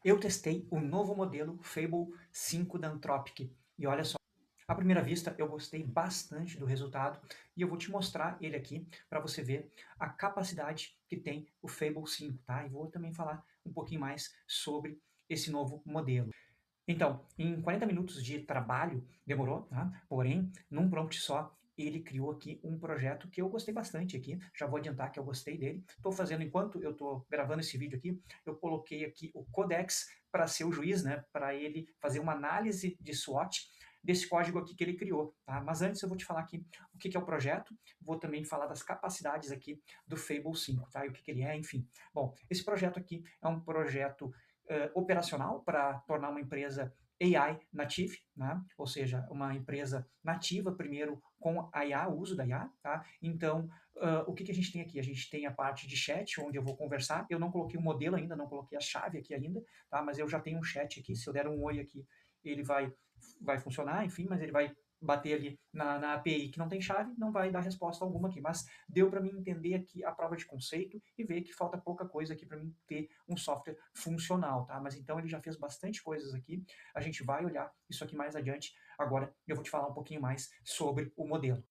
Eu testei o novo modelo Fable 5 da Anthropic e olha só, à primeira vista eu gostei bastante do resultado e eu vou te mostrar ele aqui para você ver a capacidade que tem o Fable 5, tá? E vou também falar um pouquinho mais sobre esse novo modelo. Então, em 40 minutos de trabalho, demorou, tá? Porém, num prompt só, ele criou aqui um projeto que eu gostei bastante aqui, já vou adiantar que eu gostei dele. Estou fazendo, enquanto eu estou gravando esse vídeo aqui, eu coloquei aqui o Codex para ser o juiz, né? Para ele fazer uma análise de SWOT desse código aqui que ele criou, tá? Mas antes eu vou te falar aqui o que é o projeto, vou também falar das capacidades aqui do Fable 5, tá? E o que ele é, enfim. Bom, esse projeto aqui é um projeto operacional para tornar uma empresa AI native, né? Ou seja, uma empresa nativa primeiro com a IA, o uso da IA, tá? Então, o que a gente tem aqui? A gente tem a parte de chat, onde eu vou conversar. Eu não coloquei o modelo ainda, não coloquei a chave aqui ainda, tá? Mas eu já tenho um chat aqui. Se eu der um oi aqui, ele vai funcionar, enfim, mas ele vai bater ali na API que não tem chave, não vai dar resposta alguma aqui. Mas deu para mim entender aqui a prova de conceito e ver que falta pouca coisa aqui para mim ter um software funcional, tá? Mas então ele já fez bastante coisas aqui, a gente vai olhar isso aqui mais adiante. Agora eu vou te falar um pouquinho mais sobre o modelo.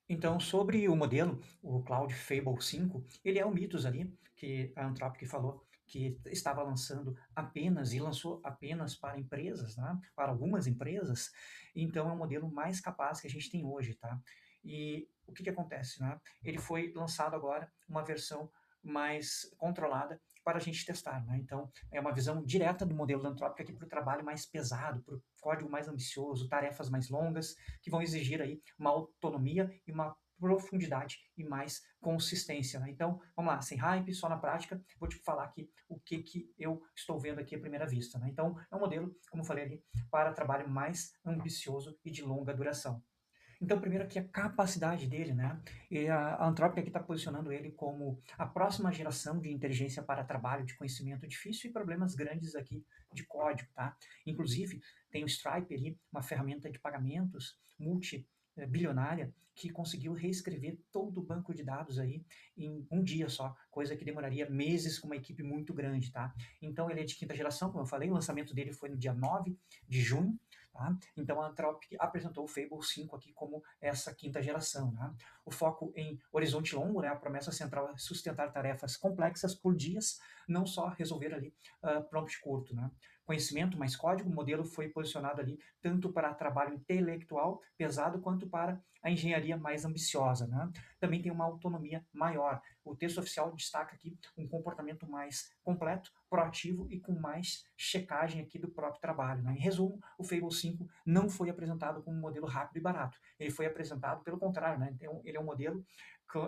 Então, sobre o modelo, o Cloud Fable 5, ele é o Mythos ali, que a Anthropic falou que estava lançando apenas, e lançou apenas para empresas, né? Para algumas empresas, então é o modelo mais capaz que a gente tem hoje, tá? E o que acontece, né? Ele foi lançado agora uma versão mais controlada para a gente testar, né? Então, é uma visão direta do modelo da Anthropic aqui para o trabalho mais pesado, para o código mais ambicioso, tarefas mais longas, que vão exigir aí uma autonomia e uma profundidade e mais consistência, né? Então, vamos lá, sem hype, só na prática, vou te falar aqui o que eu estou vendo aqui à primeira vista, né? Então, é um modelo, como eu falei ali, para trabalho mais ambicioso e de longa duração. Então, primeiro aqui a capacidade dele, né? E a Anthropic aqui está posicionando ele como a próxima geração de inteligência para trabalho de conhecimento difícil e problemas grandes aqui de código, tá? Inclusive, tem o Stripe ali, uma ferramenta de pagamentos multi-bilionária que conseguiu reescrever todo o banco de dados aí em um dia só, coisa que demoraria meses com uma equipe muito grande, tá? Então, ele é de quinta geração, como eu falei, o lançamento dele foi no dia 9 de junho, tá? Então a Anthropic apresentou o Fable 5 aqui como essa quinta geração. Né? O foco em horizonte longo, né? A promessa central é sustentar tarefas complexas por dias, não só resolver ali prompt curto. Né? Conhecimento mais código, o modelo foi posicionado ali tanto para trabalho intelectual pesado quanto para a engenharia mais ambiciosa. Né? Também tem uma autonomia maior. O texto oficial destaca aqui um comportamento mais completo, proativo e com mais checagem aqui do próprio trabalho. Né? Em resumo, o Fable 5 não foi apresentado como um modelo rápido e barato. Ele foi apresentado pelo contrário, né? Então, ele é um modelo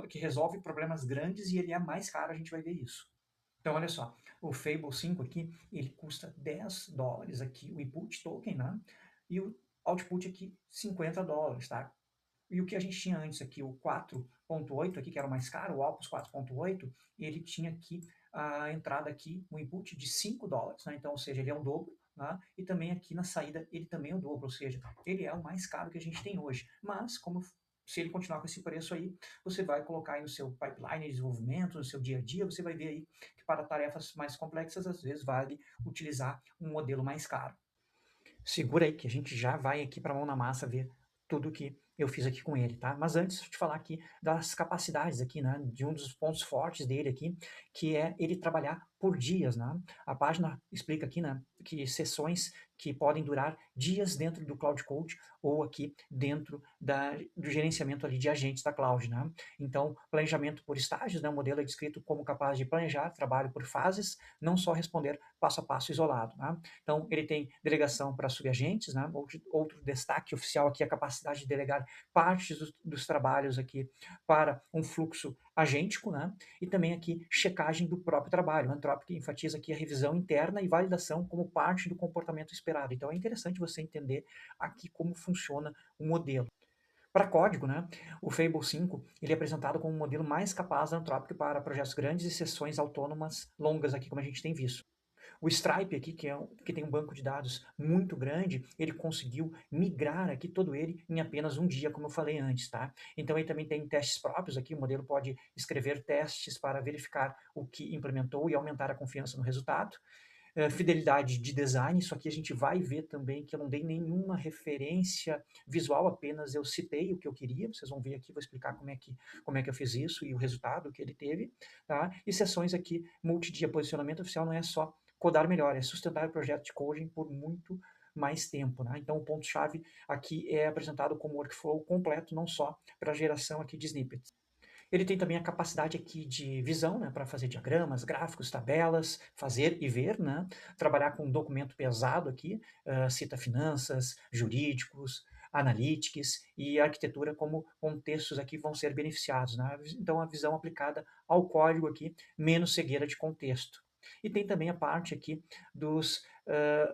que resolve problemas grandes e ele é mais caro, a gente vai ver isso. Então, olha só, o Fable 5 aqui, ele custa $10 aqui, o input token, né? E o output aqui, $50, tá? E o que a gente tinha antes aqui, o 4.8 aqui, que era o mais caro, o Opus 4.8, ele tinha aqui a entrada aqui, um input de $5, né? Então, ou seja, ele é o dobro, né? E também aqui na saída ele também é o dobro, ou seja, ele é o mais caro que a gente tem hoje. Mas, como se ele continuar com esse preço aí, você vai colocar aí no seu pipeline de desenvolvimento, no seu dia a dia, você vai ver aí que para tarefas mais complexas, às vezes vale utilizar um modelo mais caro. Segura aí que a gente já vai aqui para a mão na massa ver tudo que eu fiz aqui com ele, tá? Mas antes, deixa eu te falar aqui das capacidades aqui, né? De um dos pontos fortes dele aqui, que é ele trabalhar por dias, né? A página explica aqui, né? Que sessões que podem durar dias dentro do Cloud Code ou aqui dentro do gerenciamento ali de agentes da Cloud, né? Então, planejamento por estágios, né? O modelo é descrito como capaz de planejar trabalho por fases, não só responder passo a passo isolado, né? Então, ele tem delegação para subagentes, né? Outro destaque oficial aqui é a capacidade de delegar partes dos trabalhos aqui para um fluxo agêntico, né? E também aqui checagem do próprio trabalho. O Anthropic enfatiza aqui a revisão interna e validação como parte do comportamento esperado. Então, é interessante você entender aqui como funciona o modelo. Para código, né, o Fable 5 ele é apresentado como um modelo mais capaz da Anthropic para projetos grandes e sessões autônomas longas, aqui como a gente tem visto. O Stripe aqui, que tem um banco de dados muito grande, ele conseguiu migrar aqui todo ele em apenas um dia, como eu falei antes, tá? Então ele também tem testes próprios aqui, o modelo pode escrever testes para verificar o que implementou e aumentar a confiança no resultado. fidelidade de design, isso aqui a gente vai ver também que eu não dei nenhuma referência visual, apenas eu citei o que eu queria, vocês vão ver aqui, vou explicar como é que eu fiz isso e o resultado que ele teve, tá? E sessões aqui, multidia, posicionamento oficial não é só codar melhor, é sustentar o projeto de coding por muito mais tempo, né? Então o ponto-chave aqui é apresentado como workflow completo, não só para geração aqui de snippets. Ele tem também a capacidade aqui de visão, né, para fazer diagramas, gráficos, tabelas, fazer e ver, né, trabalhar com um documento pesado aqui, cita finanças, jurídicos, analytics e arquitetura como contextos aqui vão ser beneficiados, né? Então a visão aplicada ao código aqui, menos cegueira de contexto. E tem também a parte aqui dos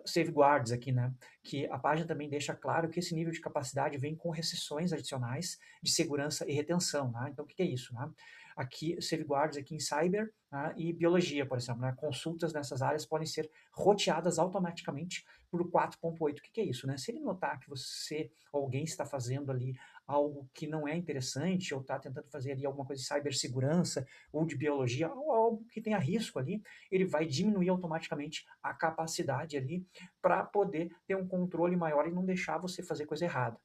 safeguards aqui, né? Que a página também deixa claro que esse nível de capacidade vem com restrições adicionais de segurança e retenção, né? Então, o que é isso, né? Aqui, safeguards aqui em cyber, né? E biologia, por exemplo, né? Consultas nessas áreas podem ser roteadas automaticamente por 4.8. O que é isso, né? Se ele notar que você ou alguém está fazendo ali algo que não é interessante ou está tentando fazer ali alguma coisa de cibersegurança ou de biologia ou algo que tenha risco ali, ele vai diminuir automaticamente a capacidade ali para poder ter um controle maior e não deixar você fazer coisa errada.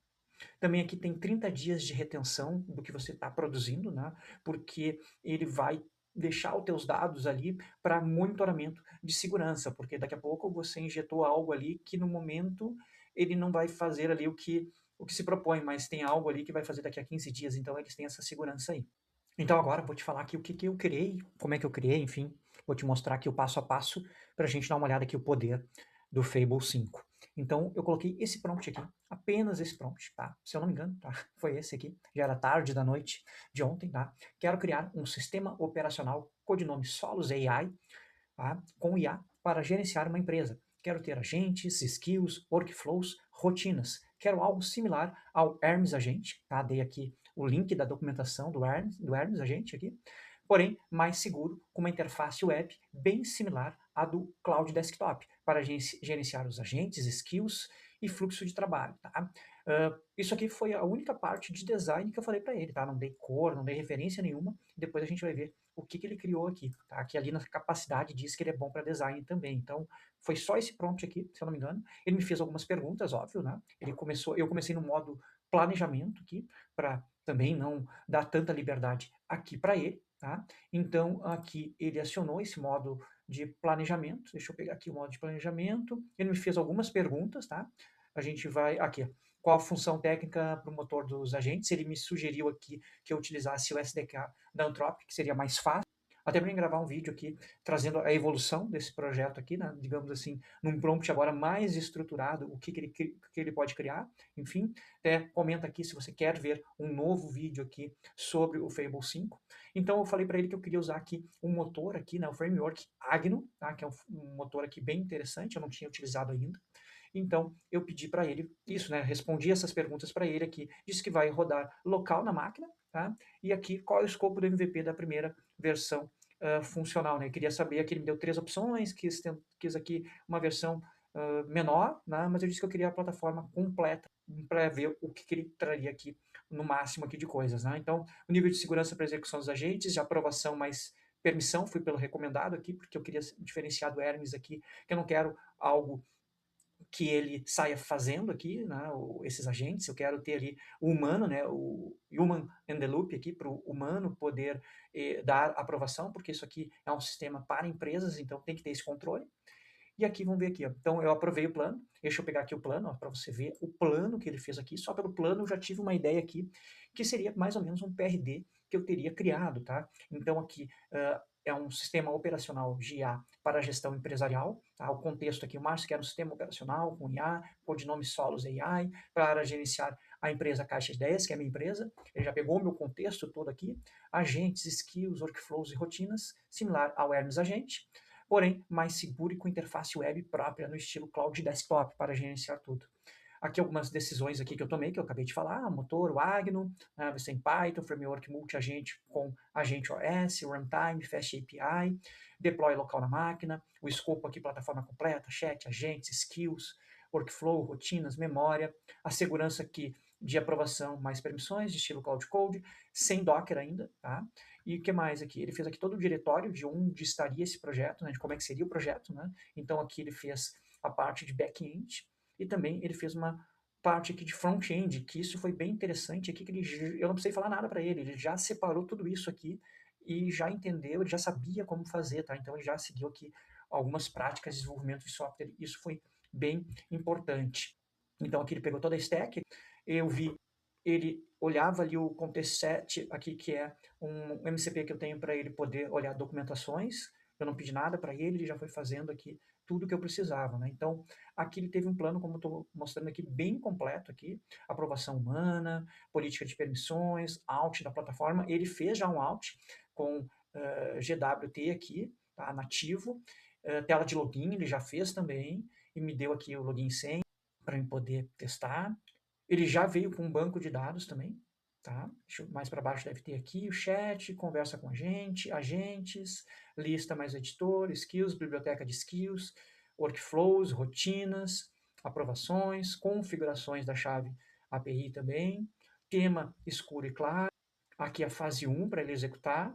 Também aqui tem 30 dias de retenção do que você está produzindo, né? Porque ele vai deixar os teus dados ali para monitoramento de segurança, porque daqui a pouco você injetou algo ali que no momento ele não vai fazer ali o que se propõe, mas tem algo ali que vai fazer daqui a 15 dias, então eles têm essa segurança aí. Então agora vou te falar aqui o que eu criei, como é que eu criei, enfim, vou te mostrar aqui o passo a passo para a gente dar uma olhada aqui o poder do Fable 5. Então eu coloquei esse prompt aqui, apenas esse prompt, tá? Se eu não me engano, tá? Foi esse aqui, já era tarde da noite de ontem, tá? Quero criar um sistema operacional, codinome Solos AI, tá? Com IA para gerenciar uma empresa. Quero ter agentes, skills, workflows, rotinas. Quero algo similar ao Hermes Agente, tá? Dei aqui o link da documentação do Hermes Agente aqui, porém mais seguro, com uma interface web bem similar à do Cloud Desktop, para gerenciar os agentes, skills e fluxo de trabalho, tá? Isso aqui foi a única parte de design que eu falei para ele, tá? Não dei cor, não dei referência nenhuma, depois a gente vai ver o que ele criou aqui, tá? Que ali na capacidade diz que ele é bom para design também. Então, foi só esse prompt aqui, se eu não me engano. Ele me fez algumas perguntas, óbvio, né? Eu comecei no modo planejamento aqui, para também não dar tanta liberdade aqui para ele, tá? Então, aqui ele acionou esse modo de planejamento. Deixa eu pegar aqui o modo de planejamento. Ele me fez algumas perguntas, tá? A gente vai aqui, qual a função técnica para o motor dos agentes. Ele me sugeriu aqui que eu utilizasse o SDK da Anthropic, que seria mais fácil. Até para gravar um vídeo aqui, trazendo a evolução desse projeto aqui, né, digamos assim, num prompt agora mais estruturado, o que ele pode criar. Enfim, até comenta aqui se você quer ver um novo vídeo aqui sobre o Fable 5. Então eu falei para ele que eu queria usar aqui um motor aqui, né, o framework Agno, tá, que é um motor aqui bem interessante, eu não tinha utilizado ainda. Então, eu pedi para ele isso, né? Respondi essas perguntas para ele aqui. Disse que vai rodar local na máquina, tá? E aqui, qual é o escopo do MVP da primeira versão funcional, né? Eu queria saber aqui, ele me deu 3 opções, quis aqui uma versão menor, né? Mas eu disse que eu queria a plataforma completa para ver o que ele traria aqui no máximo aqui de coisas, né? Então, o nível de segurança para execução dos agentes, de aprovação mais permissão, fui pelo recomendado aqui, porque eu queria diferenciar do Hermes aqui, que eu não quero algo que ele saia fazendo aqui, né, esses agentes, eu quero ter ali o humano, né, o human in the loop aqui, para o humano poder dar aprovação, porque isso aqui é um sistema para empresas, então tem que ter esse controle. E aqui, vamos ver aqui, ó. Então eu aprovei o plano, deixa eu pegar aqui o plano, para você ver o plano que ele fez aqui, só pelo plano eu já tive uma ideia aqui, que seria mais ou menos um PRD que eu teria criado, tá? Então aqui é um sistema operacional de IA para a gestão empresarial, tá? O contexto aqui, o Márcio quer um sistema operacional com IA, codinome Solos AI, para gerenciar a empresa Caixa de Ideias, que é a minha empresa, ele já pegou o meu contexto todo aqui, agentes, skills, workflows e rotinas, similar ao Hermes Agente, porém mais seguro e com interface web própria no estilo Cloud Desktop para gerenciar tudo. Aqui algumas decisões aqui que eu tomei, que eu acabei de falar, motor, o Agno, vai ser em Python, framework multi-agente com agente OS, runtime, fast API, deploy local na máquina, o escopo aqui, plataforma completa, chat, agentes, skills, workflow, rotinas, memória, a segurança aqui de aprovação, mais permissões, de estilo Cloud Code, sem Docker ainda, tá? E o que mais aqui? Ele fez aqui todo o diretório de onde estaria esse projeto, né, de como é que seria o projeto, né? Então aqui ele fez a parte de back-end e também ele fez uma parte aqui de front-end, que isso foi bem interessante aqui, que eu não precisei falar nada para ele já separou tudo isso aqui e já entendeu, ele já sabia como fazer, tá? Então ele já seguiu aqui algumas práticas de desenvolvimento de software, isso foi bem importante. Então aqui ele pegou toda a stack, eu vi, ele olhava ali o context set aqui, que é um MCP que eu tenho para ele poder olhar documentações, eu não pedi nada para ele já foi fazendo aqui tudo que eu precisava, né? Então, aqui ele teve um plano, como eu estou mostrando aqui, bem completo aqui, aprovação humana, política de permissões, out da plataforma, ele fez já um out com GWT aqui, tá, nativo, tela de login ele já fez também, e me deu aqui o login e senha para eu poder testar. Ele já veio com um banco de dados também, tá? Mais para baixo deve ter aqui o chat, conversa com a gente, agentes, lista mais editor, skills, biblioteca de skills, workflows, rotinas, aprovações, configurações da chave API também, tema escuro e claro, aqui a fase 1 para ele executar,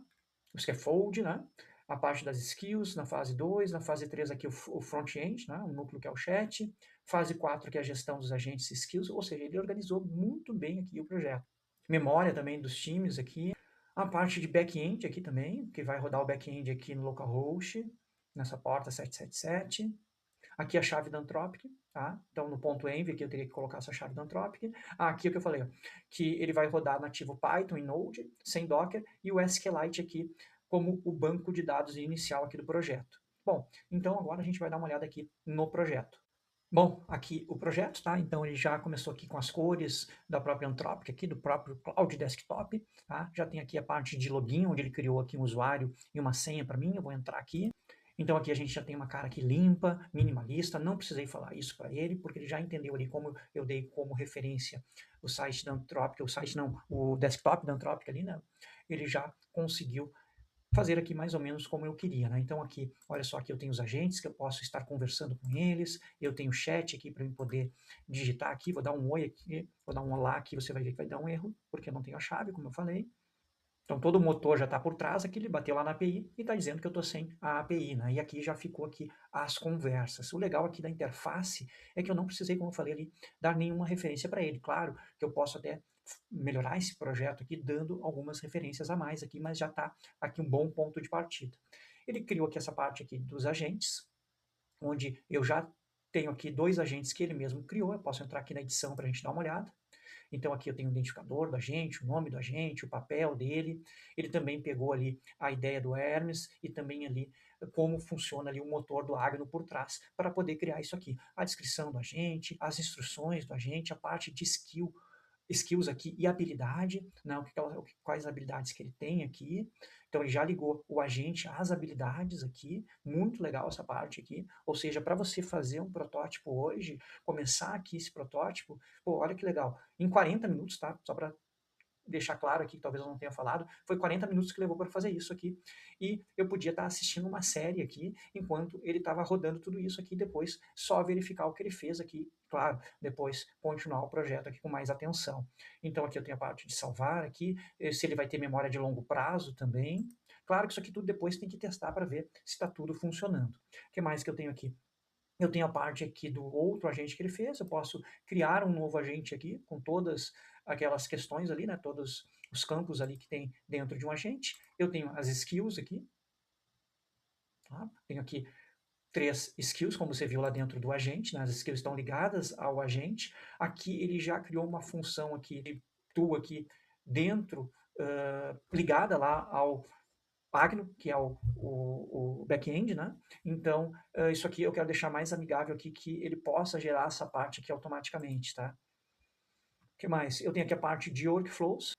o scaffold, né? A parte das skills na fase 2, na fase 3 aqui o front-end, né? O núcleo que é o chat, fase 4 que é a gestão dos agentes skills, ou seja, ele organizou muito bem aqui o projeto. Memória também dos times aqui, a parte de back-end aqui também, que vai rodar o back-end aqui no localhost, nessa porta 777. Aqui a chave da Anthropic, tá? Então no ponto env aqui eu teria que colocar essa chave da Anthropic. Aqui é o que eu falei, ó, que ele vai rodar nativo Python e Node, sem Docker, e o SQLite aqui como o banco de dados inicial aqui do projeto. Bom, então agora a gente vai dar uma olhada aqui no projeto. Bom, aqui o projeto, tá? Então ele já começou aqui com as cores da própria Anthropic aqui, do próprio Cloud Desktop, tá? Já tem aqui a parte de login, onde ele criou aqui um usuário e uma senha para mim, eu vou entrar aqui. Então aqui a gente já tem uma cara aqui limpa, minimalista, não precisei falar isso para ele, porque ele já entendeu ali como eu dei como referência o site da Anthropic, o site não, o desktop da Anthropic ali, né? Ele já conseguiu fazer aqui mais ou menos como eu queria, né? Então aqui, olha só, aqui eu tenho os agentes que eu posso estar conversando com eles, eu tenho o chat aqui para eu poder digitar aqui, vou dar um oi aqui, vou dar um olá aqui, você vai ver que vai dar um erro, porque eu não tenho a chave, como eu falei. Então todo o motor já está por trás aqui, ele bateu lá na API e está dizendo que eu estou sem a API, né? E aqui já ficou aqui as conversas. O legal aqui da interface é que eu não precisei, como eu falei ali, dar nenhuma referência para ele. Claro que eu posso até melhorar esse projeto aqui dando algumas referências a mais aqui, mas já está aqui um bom ponto de partida. Ele criou aqui essa parte aqui dos agentes, onde eu já tenho aqui 2 agentes que ele mesmo criou. Eu posso entrar aqui na edição para a gente dar uma olhada. Então aqui eu tenho o identificador do agente, o nome do agente, o papel dele. Ele também pegou ali a ideia do Hermes e também ali como funciona ali o motor do Agno por trás para poder criar isso aqui. A descrição do agente, as instruções do agente, a parte de skills aqui e habilidade, né, quais habilidades que ele tem aqui. Então ele já ligou o agente às habilidades aqui, muito legal essa parte aqui. Ou seja, para você fazer um protótipo hoje, começar aqui esse protótipo, pô, olha que legal, em 40 minutos, tá? Só para deixar claro aqui, que talvez eu não tenha falado, foi 40 minutos que levou para fazer isso aqui. E eu podia estar assistindo uma série aqui, enquanto ele estava rodando tudo isso aqui, depois só verificar o que ele fez aqui, claro, depois continuar o projeto aqui com mais atenção. Então aqui eu tenho a parte de salvar aqui, se ele vai ter memória de longo prazo também. Claro que isso aqui tudo depois tem que testar para ver se está tudo funcionando. O que mais que eu tenho aqui? Eu tenho a parte aqui do outro agente que ele fez, eu posso criar um novo agente aqui, com todas aquelas questões ali, né, todos os campos ali que tem dentro de um agente. Eu tenho as skills aqui, tá? Tenho aqui 3 skills, como você viu lá dentro do agente, né, as skills estão ligadas ao agente. Aqui ele já criou uma função aqui, tua aqui, dentro, ligada lá ao Agno, que é o back-end, né? Então, isso aqui eu quero deixar mais amigável aqui, que ele possa gerar essa parte aqui automaticamente, tá? O que mais? Eu tenho aqui a parte de workflows.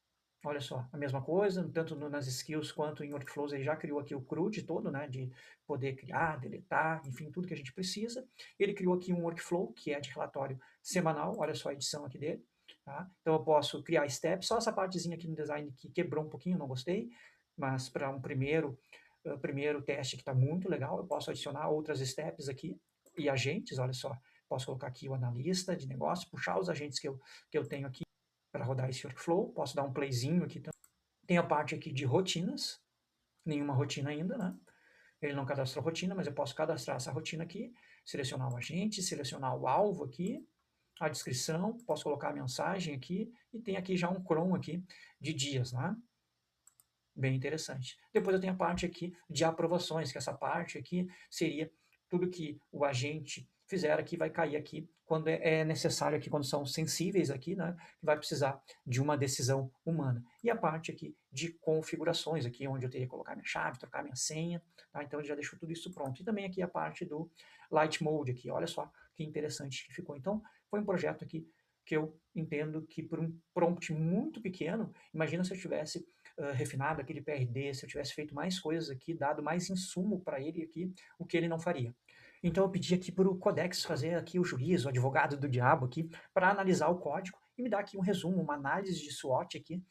Olha só, a mesma coisa, tanto nas skills quanto em workflows, ele já criou aqui o CRUD todo, né? De poder criar, deletar, enfim, tudo que a gente precisa. Ele criou aqui um workflow, que é de relatório semanal, olha só a edição aqui dele. Tá? Então eu posso criar steps, só essa partezinha aqui no design que quebrou um pouquinho, não gostei, mas para um primeiro teste que está muito legal, eu posso adicionar outras steps aqui e agentes, olha só, posso colocar aqui o analista de negócio, puxar os agentes que eu tenho aqui, para rodar esse workflow. Posso dar um playzinho aqui também. Tem a parte aqui de rotinas, nenhuma rotina ainda, né? Ele não cadastrou rotina, mas eu posso cadastrar essa rotina aqui, selecionar o agente, selecionar o alvo aqui, a descrição, posso colocar a mensagem aqui, e tem aqui já um cron aqui de dias, né? Bem interessante. Depois eu tenho a parte aqui de aprovações, que essa parte aqui seria tudo que o agente fizer aqui vai cair aqui quando é necessário aqui, quando são sensíveis aqui, né, vai precisar de uma decisão humana. E a parte aqui de configurações aqui, onde eu teria que colocar minha chave, trocar minha senha, tá? Então ele já deixou tudo isso pronto. E também aqui a parte do Light Mode aqui, olha só que interessante que ficou. Então foi um projeto aqui que eu entendo que por um prompt muito pequeno, imagina se eu tivesse refinado aquele PRD, se eu tivesse feito mais coisas aqui, dado mais insumo para ele aqui, o que ele não faria. Então eu pedi aqui para o Codex fazer aqui o juiz, o advogado do diabo aqui, para analisar o código e me dar aqui um resumo, uma análise de SWOT aqui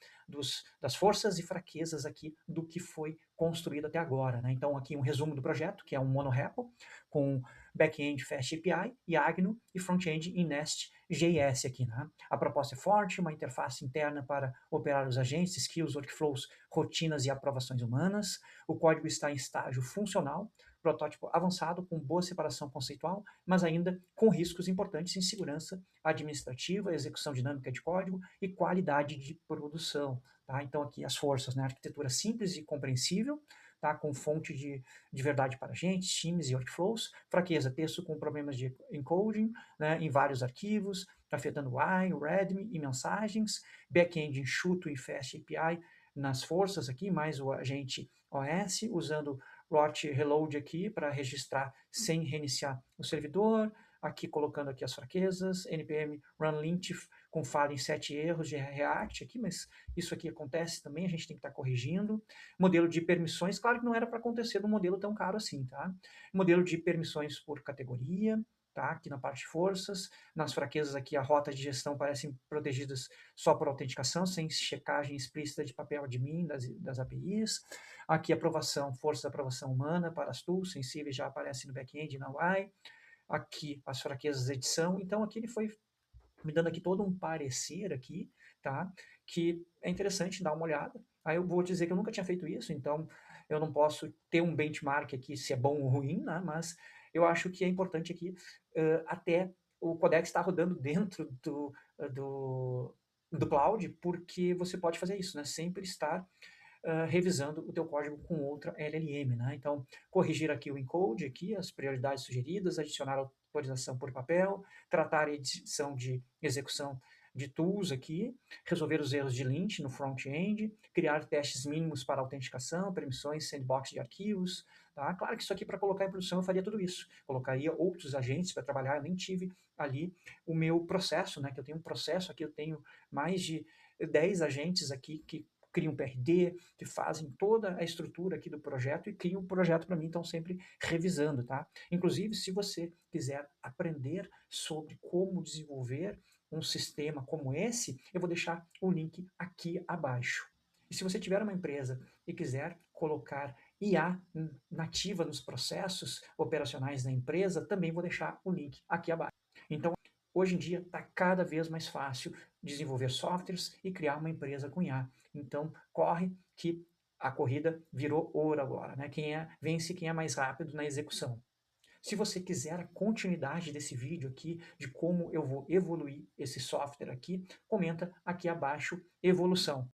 das forças e fraquezas aqui do que foi construído até agora, né? Então aqui um resumo do projeto, que é um monorepo com back-end Fast API, Yagno e front-end em Nest.js aqui, né? A proposta é forte, uma interface interna para operar os agentes, skills, workflows, rotinas e aprovações humanas. O código está em estágio funcional, protótipo avançado com boa separação conceitual, mas ainda com riscos importantes em segurança administrativa, execução dinâmica de código e qualidade de produção. Tá? Então aqui as forças, né? Arquitetura simples e compreensível, tá? Com fonte de verdade para agentes, times e workflows. Fraqueza, texto com problemas de encoding, né? Em vários arquivos, afetando o I, o README e mensagens. Back-end enxuto e Fast API nas forças aqui, mais o agente OS, usando rot reload aqui para registrar sem reiniciar o servidor, aqui colocando aqui as fraquezas, npm run lint com falha em 7 erros de React aqui, mas isso aqui acontece também, a gente tem que estar corrigindo. Modelo de permissões, claro que não era para acontecer num modelo tão caro assim, tá? Modelo de permissões por categoria, tá? Aqui na parte de forças, nas fraquezas aqui a rota de gestão parecem protegidas só por autenticação, sem checagem explícita de papel admin das APIs. Aqui aprovação, força de aprovação humana para as tools sensíveis já aparece no back-end e na UI. Aqui as fraquezas da edição. Então aqui ele foi me dando aqui todo um parecer aqui, tá? Que é interessante dar uma olhada. Aí eu vou dizer que eu nunca tinha feito isso, então eu não posso ter um benchmark aqui se é bom ou ruim, né? Mas eu acho que é importante aqui até o Codex está rodando dentro do cloud, porque você pode fazer isso, né? Sempre estar revisando o teu código com outra LLM, né? Então, corrigir aqui o encode, aqui, as prioridades sugeridas, adicionar autorização por papel, tratar a edição de execução de tools aqui, resolver os erros de lint no front-end, criar testes mínimos para autenticação, permissões, sandbox de arquivos, tá? Claro que isso aqui para colocar em produção eu faria tudo isso, colocaria outros agentes para trabalhar, eu nem tive ali o meu processo, né? Que eu tenho um processo aqui, eu tenho mais de 10 agentes aqui que criam PRD, que fazem toda a estrutura aqui do projeto e criam o projeto para mim, estão sempre revisando, tá? Inclusive, se você quiser aprender sobre como desenvolver um sistema como esse, eu vou deixar o link aqui abaixo. E se você tiver uma empresa e quiser colocar IA nativa nos processos operacionais da empresa, também vou deixar o link aqui abaixo. Então, hoje em dia está cada vez mais fácil desenvolver softwares e criar uma empresa com IA. Então, corre que a corrida virou ouro agora, né? Vence quem é mais rápido na execução. Se você quiser a continuidade desse vídeo aqui, de como eu vou evoluir esse software aqui, comenta aqui abaixo, evolução.